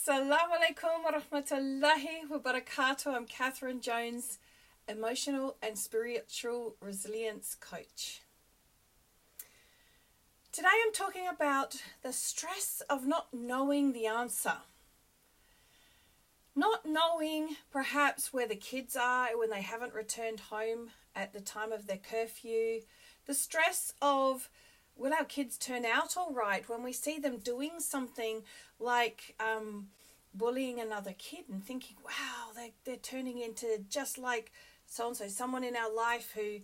Assalamu alaikum wa rahmatullahi wa barakatuh. I'm Catherine Jones, emotional and spiritual resilience coach. Today I'm talking about the stress of not knowing the answer. Not knowing perhaps where the kids are when they haven't returned home at the time of their curfew. The stress of, will our kids turn out all right when we see them doing something like bullying another kid and thinking, wow, they're turning into just like so-and-so, someone in our life who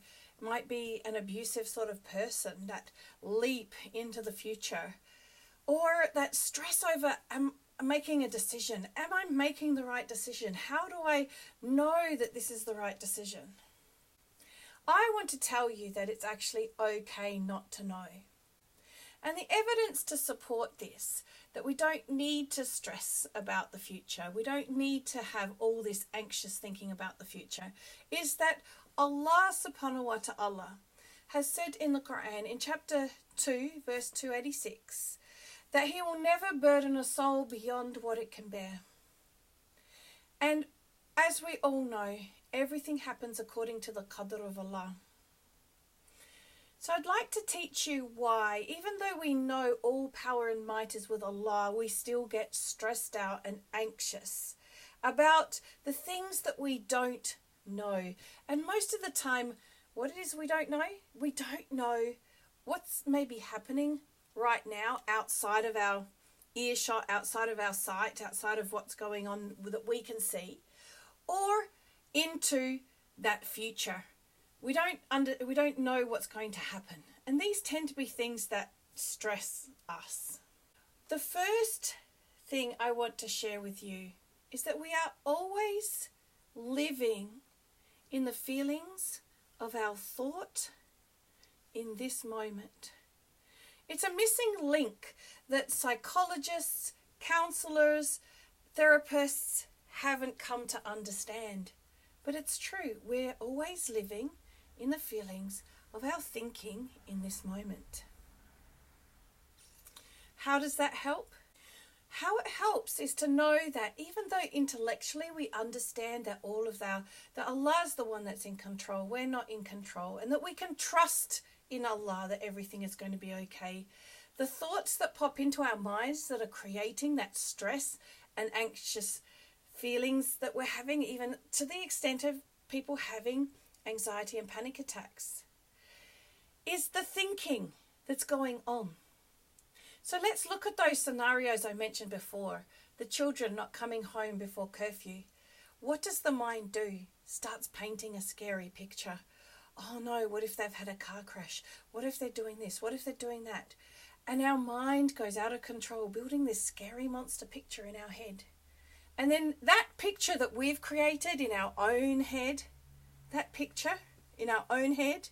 might be an abusive sort of person, that leap into the future. Or that stress over making a decision. Am I making the right decision? How do I know that this is the right decision? I want to tell you that it's actually okay not to know. And the evidence to support this, that we don't need to stress about the future, we don't need to have all this anxious thinking about the future, is that Allah subhanahu wa ta'ala has said in the Quran, in chapter 2, verse 286, that He will never burden a soul beyond what it can bear. And as we all know, everything happens according to the qadr of Allah. So I'd like to teach you why, even though we know all power and might is with Allah, we still get stressed out and anxious about the things that we don't know. And most of the time, what it is we don't know what's maybe happening right now outside of our earshot, outside of our sight, outside of what's going on that we can see, or into that future. We don't know what's going to happen. And these tend to be things that stress us. The first thing I want to share with you is that we are always living in the feelings of our thought in this moment. It's a missing link that psychologists, counselors, therapists haven't come to understand. But it's true. We're always living in the feelings of our thinking in this moment. How does that help? How it helps is to know that even though intellectually we understand that that Allah's the one that's in control, we're not in control, and that we can trust in Allah that everything is going to be okay. The thoughts that pop into our minds that are creating that stress and anxious feelings that we're having, even to the extent of people having anxiety and panic attacks, is the thinking that's going on. So let's look at those scenarios I mentioned before. The children not coming home before curfew. What does the mind do? Starts painting a scary picture. Oh no, what if they've had a car crash? What if they're doing this? What if they're doing that? And our mind goes out of control, building this scary monster picture in our head. And then that picture that we've created in our own head, that picture in our own head,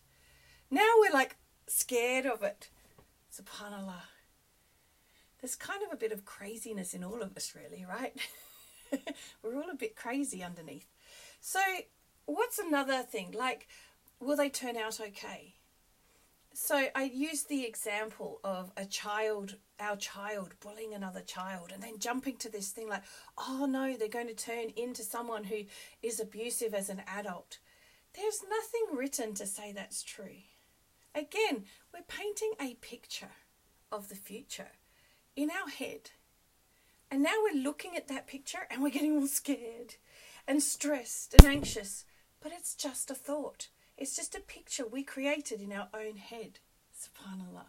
now we're like scared of it. SubhanAllah. There's kind of a bit of craziness in all of us, really, right? We're all a bit crazy underneath. So what's another thing? Like, will they turn out okay? So I used the example of our child bullying another child and then jumping to this thing like, oh no, they're going to turn into someone who is abusive as an adult. There's nothing written to say that's true. Again, we're painting a picture of the future in our head. And now we're looking at that picture and we're getting all scared and stressed and anxious. But it's just a thought. It's just a picture we created in our own head. SubhanAllah.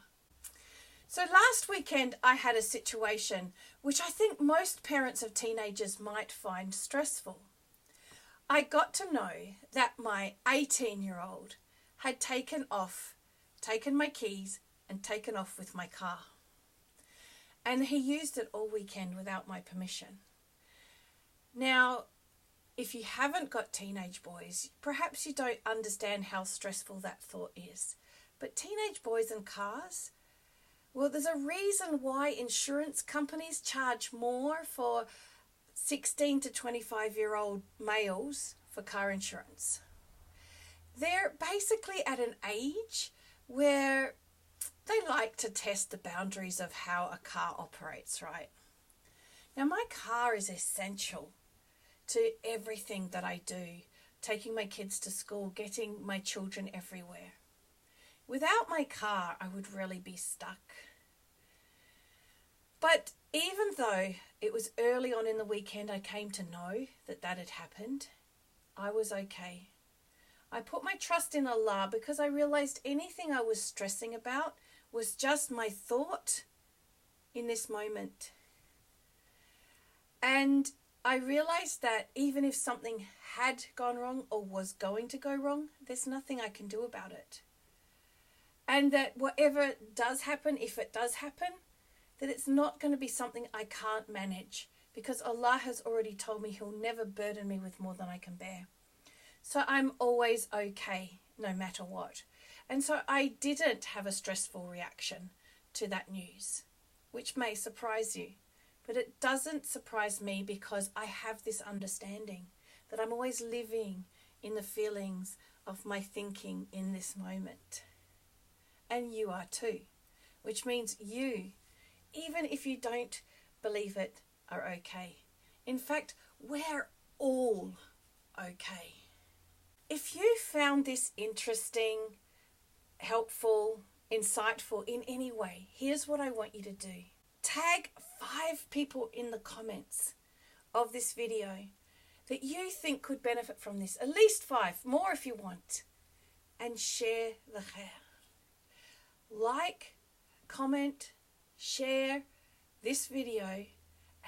So last weekend I had a situation which I think most parents of teenagers might find stressful. I got to know that my 18-year-old had taken my keys and taken off with my car. And he used it all weekend without my permission. Now, if you haven't got teenage boys, perhaps you don't understand how stressful that thought is. But teenage boys and cars, well, there's a reason why insurance companies charge more for 16 to 25-year-old males for car insurance. They're basically at an age where they like to test the boundaries of how a car operates, right? Now, my car is essential to everything that I do, taking my kids to school, getting my children everywhere. Without my car, I would really be stuck. But even though it was early on in the weekend I came to know that that had happened, I was okay. I put my trust in Allah because I realized anything I was stressing about was just my thought in this moment. And I realized that even if something had gone wrong or was going to go wrong, there's nothing I can do about it. And that whatever does happen, if it does happen, that it's not going to be something I can't manage, because Allah has already told me He'll never burden me with more than I can bear. So I'm always okay, no matter what. And so I didn't have a stressful reaction to that news, which may surprise you. But it doesn't surprise me because I have this understanding that I'm always living in the feelings of my thinking in this moment. And you are too, which means you, even if you don't believe it, are okay. In fact, we're all okay. If you found this interesting, helpful, insightful in any way, here's what I want you to do. Tag 5 people in the comments of this video that you think could benefit from this. At least 5, more if you want. And share the khair. Like, comment, share this video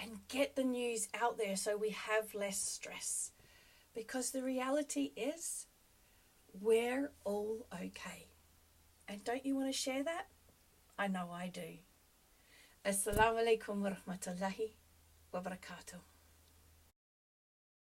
and get the news out there so we have less stress. Because the reality is, we're all okay. And don't you want to share that? I know I do. Assalamu alaikum wa rahmatullahi wa barakatuh.